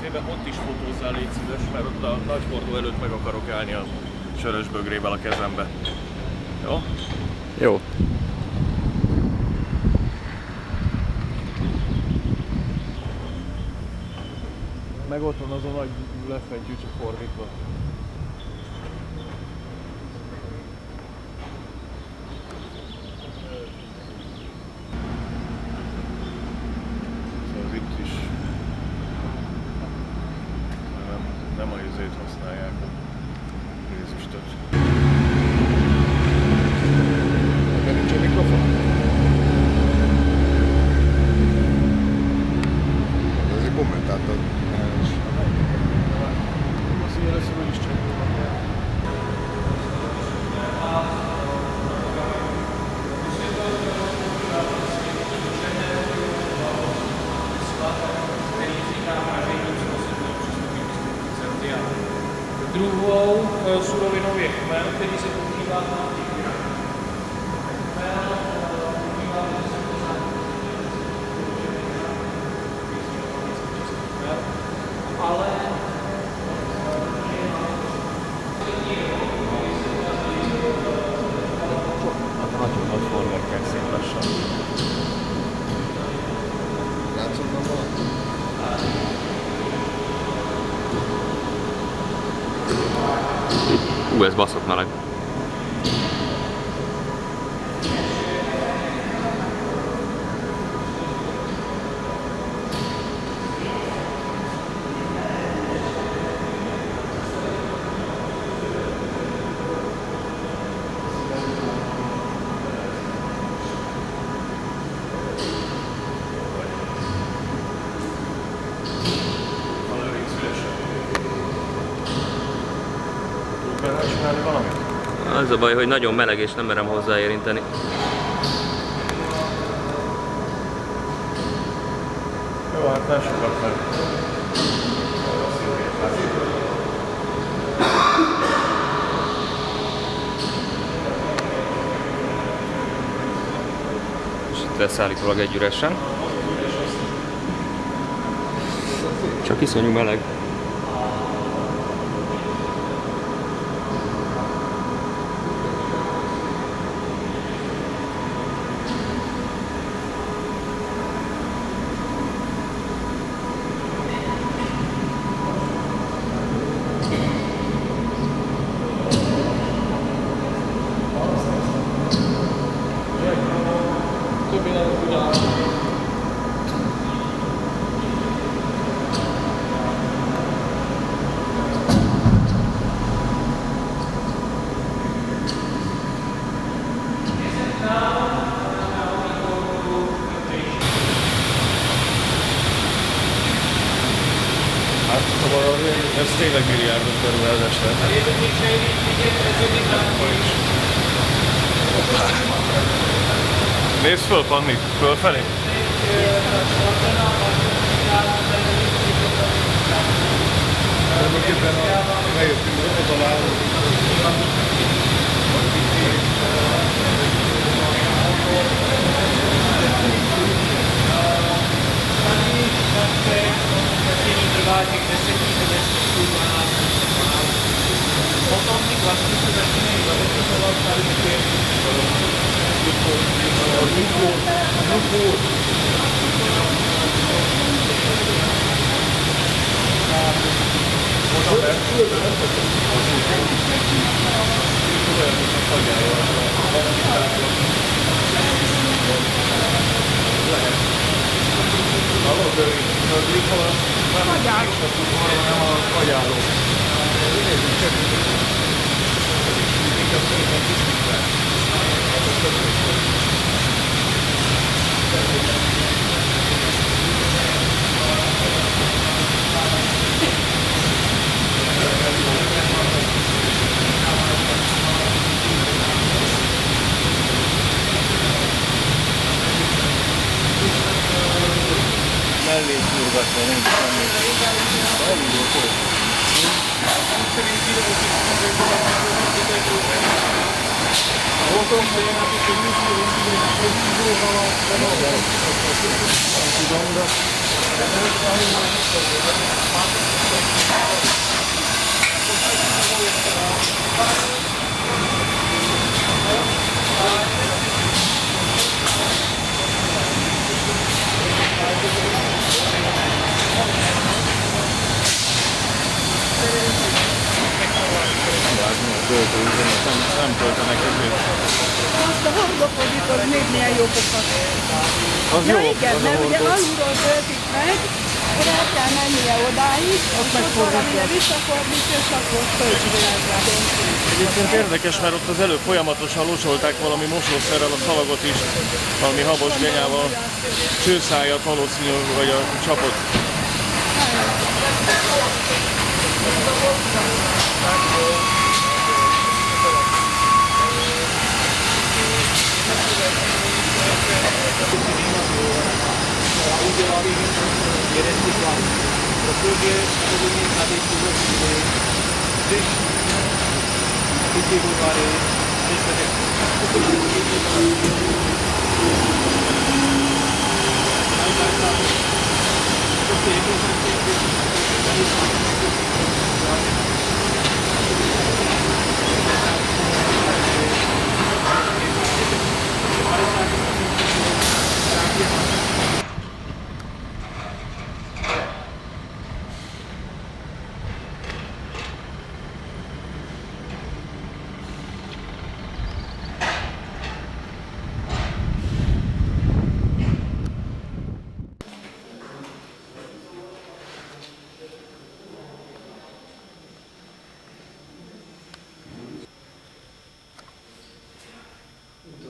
WC-be, ott is fotózzál, légy szíves, mert ott a nagyhordó előtt meg akarok állni a sörös bögrével a kezembe. Jó? Jó. Meg ott van az a nagy lefentyű, csak fordítva. Szóval itt is nem a izét használják, a Jézustot. Ebben nincs a mikrofon? Ez egy kommentátor. Az ilyen először úgyis csengőben kell. Druhou surovinou je chmel, který se používá na ale nagyon nagy forgatják szép lassan. Látszom, nem van? Ez baszott meleg. Az a baj, hogy nagyon meleg és nem merem hozzáérinteni. Jó, hát nem sokat meg. És itt lesz állítólag egy üresen. Csak iszonyú meleg. Ez tényleg milliárdot kerül az eset. Nézd föl, Panni, fölfelé. Tulajdonképpen lejöttünk az alá. Potom ty klasiky začínají zavětovat tady ty mellé szurgatva, nincs semmi. Elindul szó. Voltam, hogy én hát itt egy műsor, hogy tudom, de Nem töltenek ezért. Azt a hordófordítóra még milyen jó pofa. Az Ja jó, igen, az a mert ugye hordó. alulról töltik meg, akkor el kell mennie odáig, ott valamire visszafordítja, és akkor töltik rá. Egyébként érdekes, mert ott az előbb folyamatosan locsolták valami mosószerrel a szalagot is, valami habos genyával, csőszájat valószínű, vagy a csapot.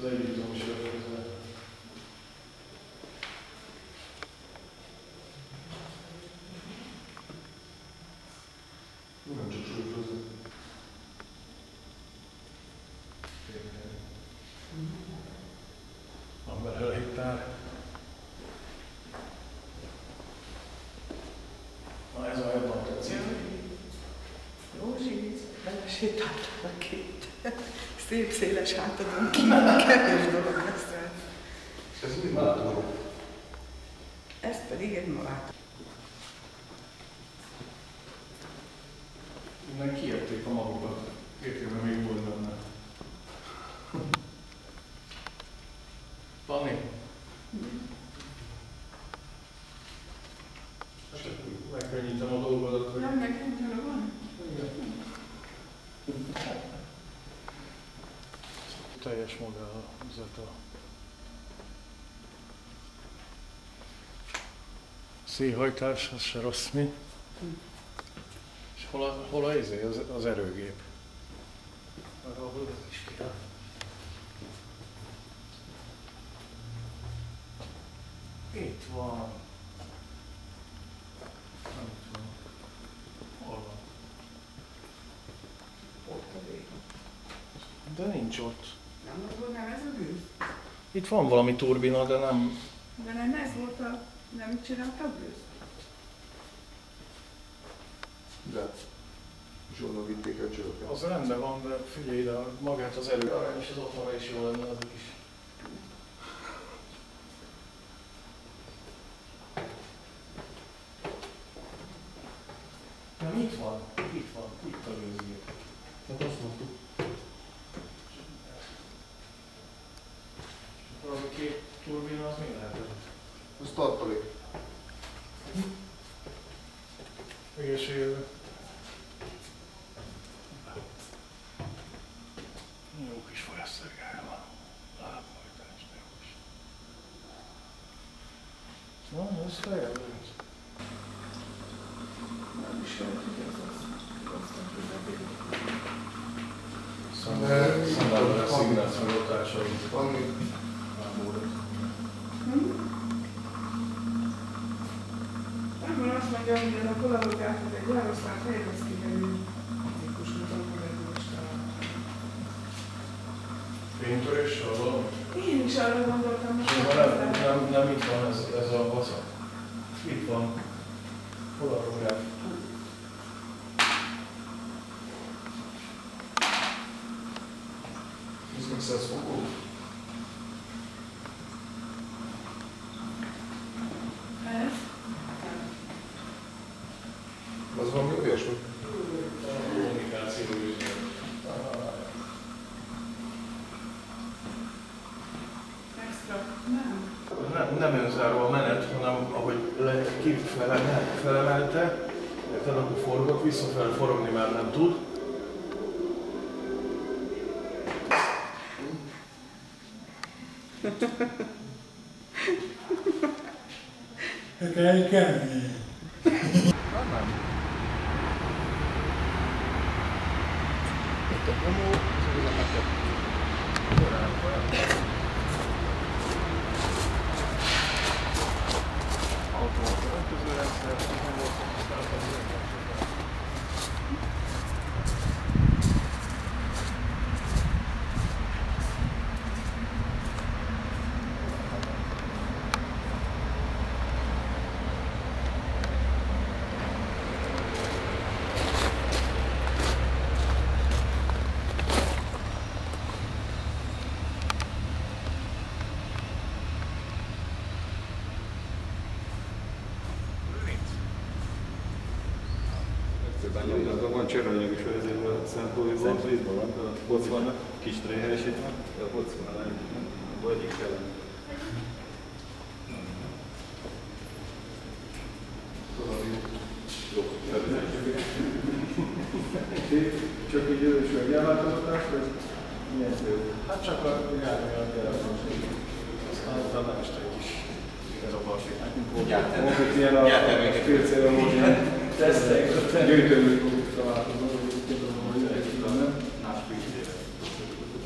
Az együttem is közben. Nem csak súlyfőző. Van belőle hektár. Na ez a jobban tetszik. Rózsi, belesétáltam a két szép széles hátadon ki, kevés dolog lesz rá. Ez mi látom? Ez pedig egy malát. Innen kiérték a magukat. 2 évben még volt benne. Panni? Megkönnyítem a dolgodat, hogy... Nem, nekem tőle van? Teljes magázat a széhajtás, az se rossz mi. És hol az erőgép? Arra hol ez is kell. Itt van. Nem itt van. Hol van? Ott a vég. De nincs ott. Nem ez a gőz? Itt van valami turbina, de nem... De nem ez volt a... Nem csinálta a gőz? De. És onnan vitték el csőket. Az rendben van, de figyelj ide, magát az erő, és az otthonra is jó lenne azok is. Nem, itt van, itt a gőzgép. Hát azt mondtuk. Akkor az a 2 turbina, az mi lehetett? Az tartalék. Egészségedre. Jó kis folyasztörgája van. Lábhajtás, de jó is. Na, ez fejelőtt. Nem is lehet, hogy ez az. Szandálban lesz szignációtásait. Valami. Akkor azt mondja, hogy a korokát az egy Jaroszláv fejleszti nevű tipikus mutatja. Fénytöréssel valami? Én is arra gondoltam, hogy Nem itt van ez a vacak. Itt van. Hol a rogát? Ez meg 100 fokú. ez. Az valami olyasmi. Nem önzáró a menet, hanem ahogy felemelte, érted, akkor forgott, visszafele forogni már nem tud. Van csörönyeg is, ezért a Szent Louisban van, ott vannak, kis tréhelyesítve, de ott van a egyik ellen. Csak így jövős megjelváltoztatás, vagy milyen cél? Hát csak a járni a jelentőség. Aztán utána este egy kis robalsétánk volt. Volt ilyen a spélcélben volt ilyen tesztek, gyűjtőmű találkozó, hogy tudom, hogy egy nem? Más spélcélben.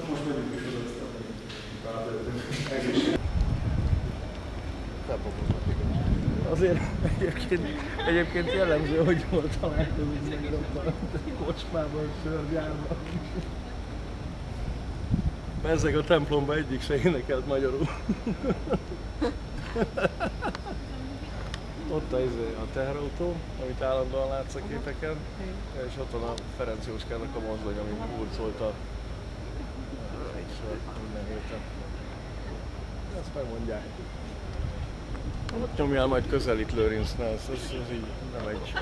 Most megyünk is oda ezt a egészség. Azért egyébként jellemző, hogy hol találkozunk meg a kocsmában, Sörgyárban. Ezek a templomban egyik se énekelt magyarul. Ott a teherautó, amit állandóan látsz a képeken, és ott van a Ferenc Jóskának a mozdony, ami hurcolta minden héten. Ezt megmondják. Ott nyomjál majd közelít Lőrincnél, ez így nem egy...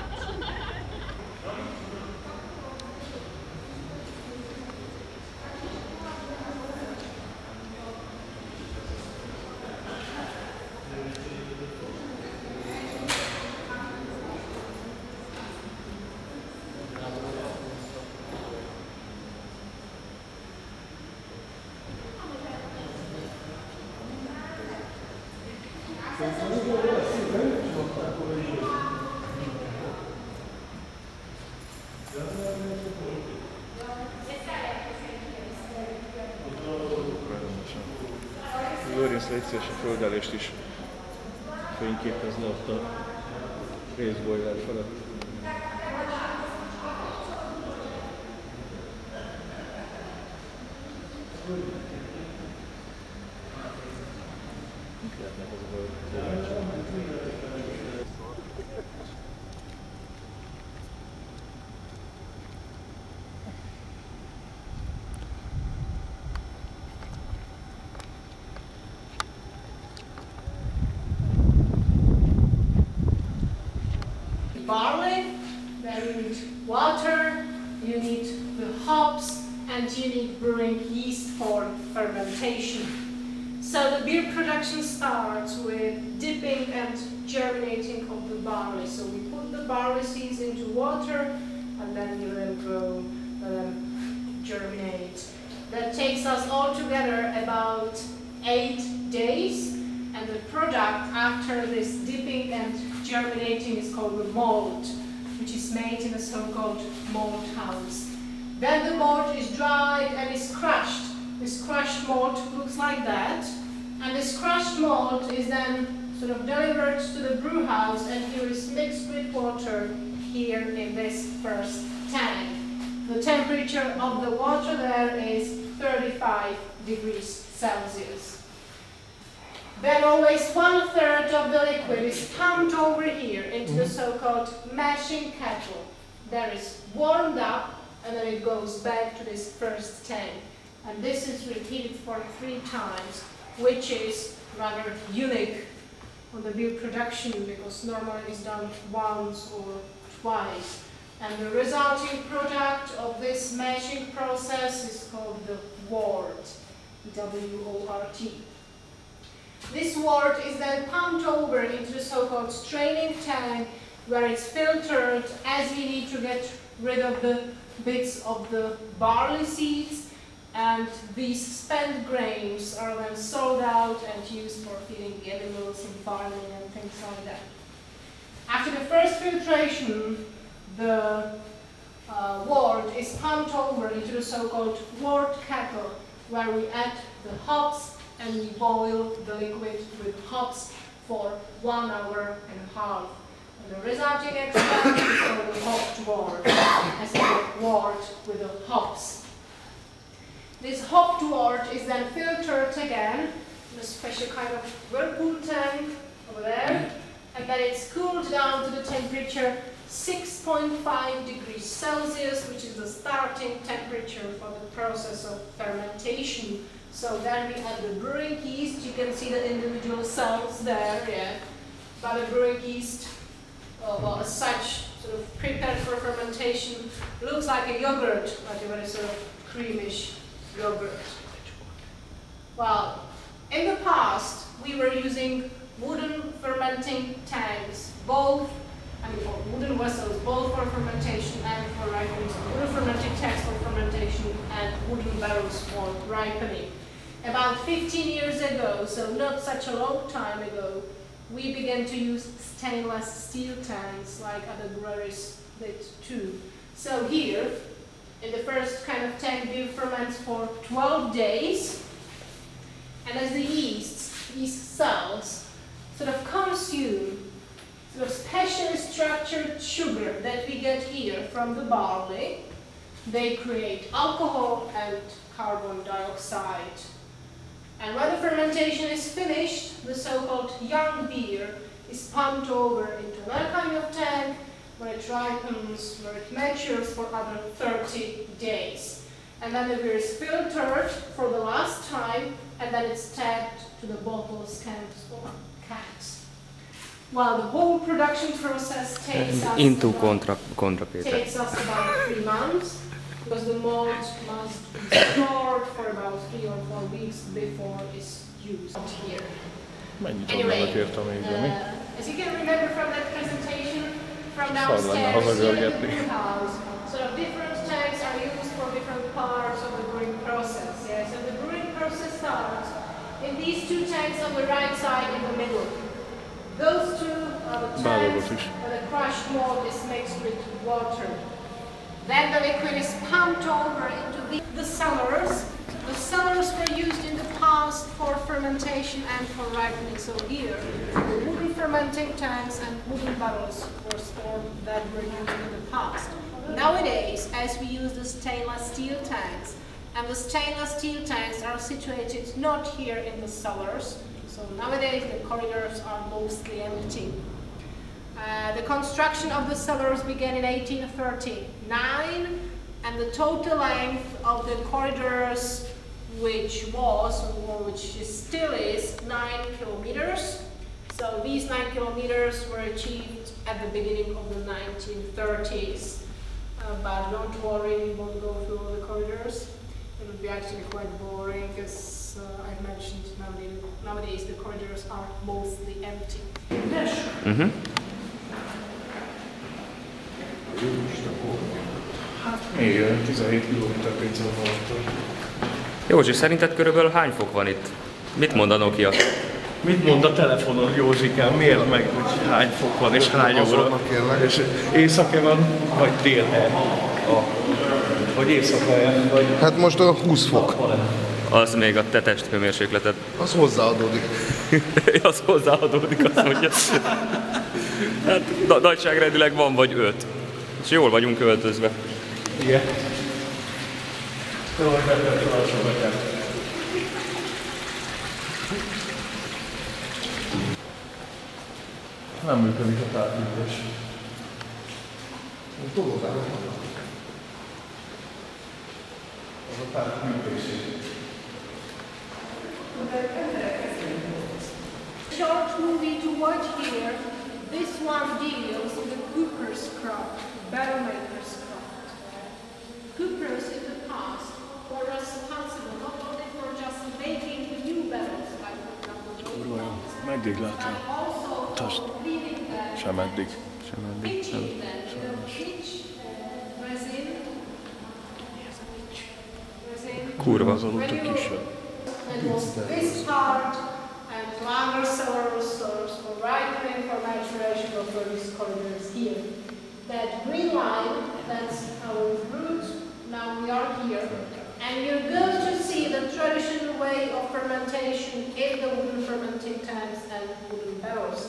Lőrinc légy szíves a földelést is fényképezni ott a részboiler felett. Barley, then you need water, you need the hops, and you need brewing yeast for fermentation. So the beer production starts with dipping and germinating of the barley. So we put the barley seeds into water and then you let them germinate. That takes us altogether about 8 days, and the product after this dipping and germinating is called the malt, which is made in a so-called malt house. Then the malt is dried and is crushed. This crushed malt looks like that, and this crushed malt is then sort of delivered to the brew house, and here is mixed with water here in this first tank. The temperature of the water there is 35 degrees Celsius. Then always 1/3 of the liquid is pumped over here into the so-called mashing kettle. There is warmed up and then it goes back to this first tank. And this is repeated for 3 times, which is rather unique on the beer production because normally it's done once or twice. And the resulting product of this mashing process is called the wort, W-O-R-T. This wort is then pumped over into the so-called straining tank, where it's filtered, as we need to get rid of the bits of the barley seeds, and these spent grains are then sold out and used for feeding the animals in farming and things like that. After the first filtration, the wort is pumped over into the so-called wort kettle, where we add the hops and we boil the liquid with hops for 1.5 hours. And the resulting extract is called the hopped wort, as a wort with the hops. This hopped wort is then filtered again in a special kind of whirlpool tank over there, and then it's cooled down to the temperature 6.5 degrees Celsius, which is the starting temperature for the process of fermentation. So then we add the brewing yeast. You can see the individual cells there, yeah. But the brewing yeast, well, as such, sort of prepared for fermentation, looks like a yogurt, like a very sort of creamish yogurt. Well, in the past, we were using wooden fermenting tanks, both, or wooden vessels, both for fermentation and for ripening. So wooden fermenting tanks for fermentation and wooden barrels for ripening. About 15 years ago, so not such a long time ago, we began to use stainless steel tanks like other breweries did too. So here, in the first kind of tank, beer ferments for 12 days, and as the yeast cells sort of consume sort of specially structured sugar that we get here from the barley, they create alcohol and carbon dioxide. And when the fermentation is finished, the so-called young beer is pumped over into another kind of tank, where it ripens, where it matures for other 30 days. And then the beer is filtered for the last time, and then it's tapped to the bottles, cans, or cans. Well, the whole production process takes us about 3 months, because the malt must be stored for about 3 or 4 weeks before it's used here. Anyway, as you can remember from that presentation, from downstairs here in the brew house, sort of different tanks are used for different parts of the brewing process. Yeah? So the brewing process starts in these 2 tanks on the right side in the middle. Those 2 are the tanks where the crushed malt is mixed with water. Then the liquid is pumped over into the cellars. The cellars were used in the past for fermentation and for ripening. So here, the wooden fermenting tanks and wooden barrels were stored that were used in the past. Nowadays, as we use the stainless steel tanks, and the stainless steel tanks are situated not here in the cellars, so nowadays the corridors are mostly empty. The construction of the cellars began in 1839, and the total length of the corridors, which was, or which still is, 9 kilometers. So these 9 kilometers were achieved at the beginning of the 1930s. But don't worry, we won't go through all the corridors. It would be actually quite boring, as I've mentioned, nowadays the corridors are mostly empty. Mhm. Hát még 17 km pénzre voltam. Józsi, szerinted körülbelül hány fok van itt? Mit mond a Nokia? Mit mond a telefonon, Józsikám? Miért meg, hogy hány fok van és hány óra? És éjszaka van, vagy délben? Vagy éjszaka vagy... Hát most a 20 fok. Az még a te testhőmérsékleted. Az hozzáadódik. Az hozzáadódik, azt mondja. Hát nagyságrendileg van vagy 5. És jól vagyunk öltözve. Igen. Jól vettem a sokat. Nem működik a távműtés. Az a távműtés. Short movie to watch here. This one deals with the cooper's crop. látom. Sem eddig. Kurva. Az alatt a kisebb. This part and longer source for ripening for maturation of these corridors here. That green line, that's our route. Now we are here. And you're going to see the traditional way of fermentation in the wooden fermenting tanks and wooden barrels.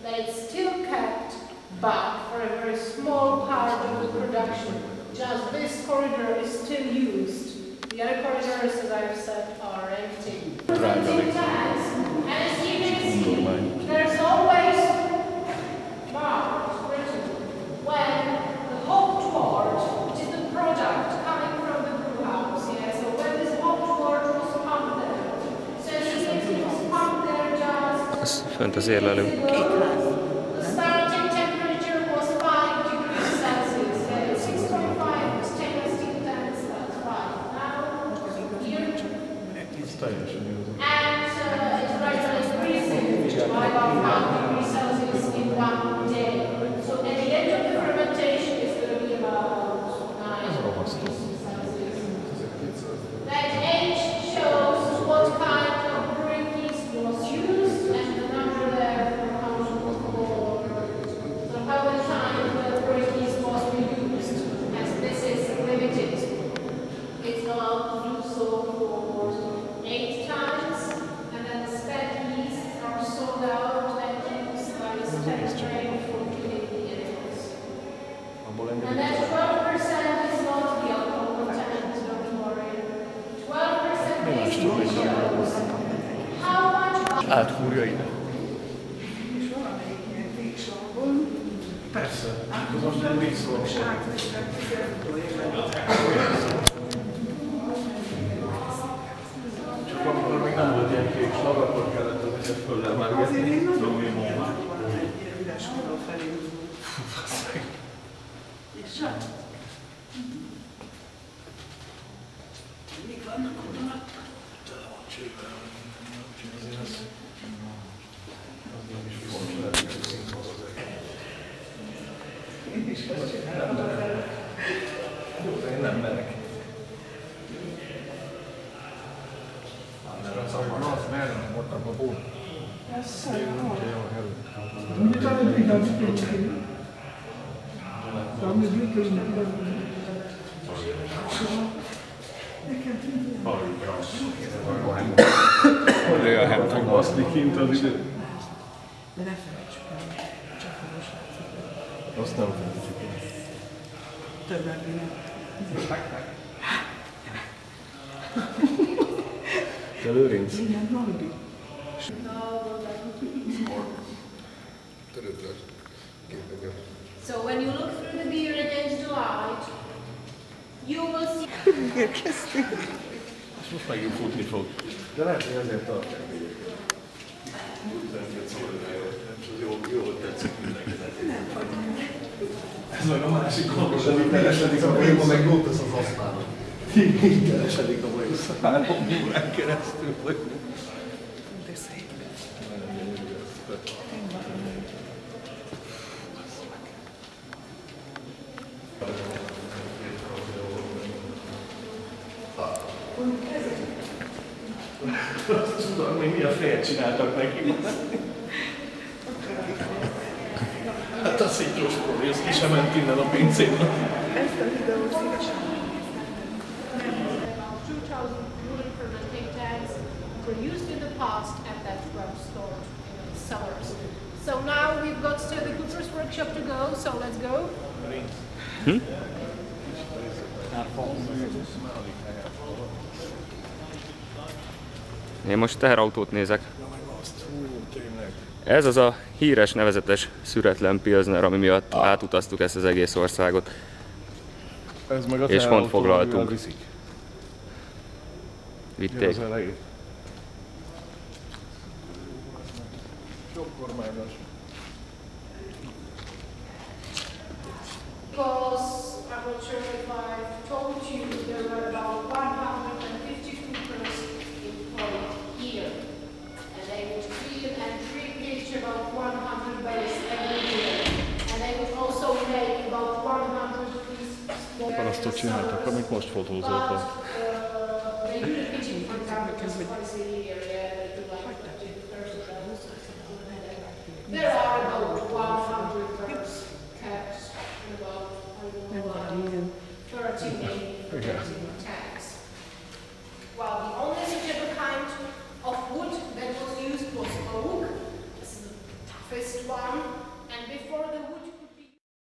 That it's still kept back for a very small part of the production. Just this corridor is still used. The other corridors, as I've said, are empty. Fermenting tanks, and as you can see, there's always marked written when the hop wort, which is the product coming from the brew house, yeah, so when this hop wort was pumped there, so it was pumped there just... Ez fönt az érlelő. The starting temperature was 5 degrees Celsius, yeah, 6.5 stainless steel tanks, that's right. Now, here, and it's gradually increasing by about 5 degrees Celsius in 1 day. So at the end of the fermentation, it's going to be about 9 degrees Celsius. That age shows what kind of brewing yeast was used and the number there for how much was poured. So how many times the brewing yeast was reused, as this is limited. It's allowed to do so for 8 times, and then the spent yeasts are sold out and used by the spec train for killing the animals. And that 12% is not the alcohol content, don't worry. 12% is what shows how much... Áthúrja ide. És valamelyik ilyen végsorban, Persze. Az most nem mit szól. Csak amikor még nem volt ilyen kék slag, akkor kellett az egyet föllemelgetni. azért én nagyon jó van egy ilyen üres korok felé. És csak. Még vannak oda? Tele van csővel. Úgyhogy azért az nem is fontos lehet, hogy színhoz az egész. Én is azt csinálom. Jó, de én nem merek. Olyan hemtek baszni kint az idő. De ne felejtsük el, csak a srácok. Azt nem felejtsük el. Többet nem. Te Lőrinc? Igen, Nandi. So when you look through the beer against the light, you will see... Érkeztünk. És most megint futni fog. De lehet, hogy azért tartják egyébként. 12 szóval jól tetszik mindenkinek. Ez meg a másik gondos, ami telesedik a bajusz. Meg jót tesz az asztalon. Így telesedik a bajusz 3 órán keresztül. De szép. Tudom, még mi a fejet csináltak neki. Hát a citrus kóri, az ki sem ment innen a pincébe. Ezt a videót szívesen About 2,000 wooden fermenting tanks were used in the past and that were stored in the cellars. So now we've got to the Cooper's workshop to go, so let's go. Én most teherautót nézek. Ez az a híres nevezetes szüretlen pilsner, ami miatt átutaztuk ezt az egész országot. Ez meg a És pont foglaltunk. Vitték. Sok kormányos. Because I'm not sure if I've told you there were about 150 coopers employed here. And they would clean and treat fotót csináltak, amit most fotózoltak. There are about 100 birds kept and about 13 mating and 13 tags.